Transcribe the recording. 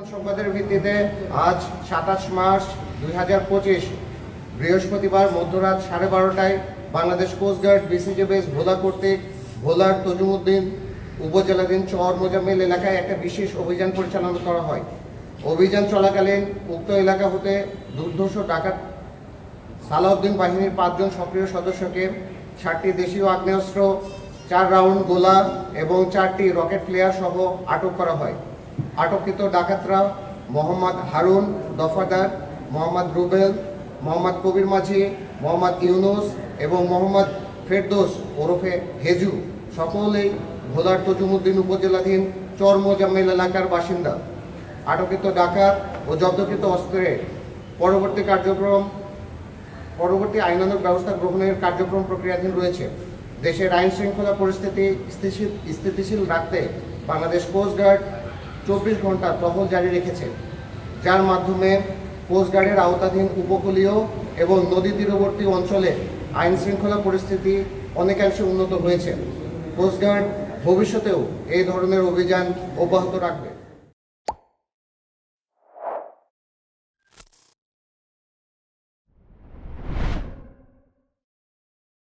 সংবাদের ভিত্তিতে আজ 27 মার্চ 2025 বৃহস্পতিবার মধ্যরাত 12:30টায় বাংলাদেশ কোস্টগার্ড বিসিজে বেস ভোলা কর্তৃক ভোলার তজুমউদ্দিন উপজেলাধীন চর মোজাম্মেল এলাকায় একটা বিশেষ অভিযান পরিচালনা করা হয়। অভিযান চলাকালীন উক্ত এলাকা হতে দুর্ধর্ষ ডাকাত সালাউদ্দিন বাহিনীর 5 জন সক্রিয় সদস্যকে 7টি দেশীয় আগ্নেয়াস্ত্র, 4 রাউন্ড গোলা এবং 4টি রকেট ফ্লেয়ার সহ আটক করা হয়। আটককৃত ডাকাতরা মোহাম্মদ হারুন দফাদার, মোহাম্মদ রুবেল, মোহাম্মদ কবির মাঝি, মোহাম্মদ ইউনুস এবং মোহাম্মদ ফেরদৌস ওরফে হেজু সকলেই ভোলার তজুমউদ্দিন উপজেলাধীন চর মোজাম্মেল এলাকার বাসিন্দা। আটককৃত ডাকাত ও জব্দকৃত অস্ত্রের পরবর্তী আইনানুগ ব্যবস্থা গ্রহণের কার্যক্রম প্রক্রিয়াধীন রয়েছে। দেশের আইন শৃঙ্খলা পরিস্থিতি স্থিতিশীল রাখতে বাংলাদেশ কোস্টগার্ড 24 ঘন্টা টহল জারি রেখেছে, যার মাধ্যমে কোস্টগার্ডের আওতাধীন উপকূলীয় এবং নদী তীরবর্তী অঞ্চলে আইন শৃঙ্খলা পরিস্থিতি অনেকাংশে উন্নত হয়েছে। কোস্টগার্ড ভবিষ্যতেও এই ধরনের অভিযান অব্যাহত রাখবে।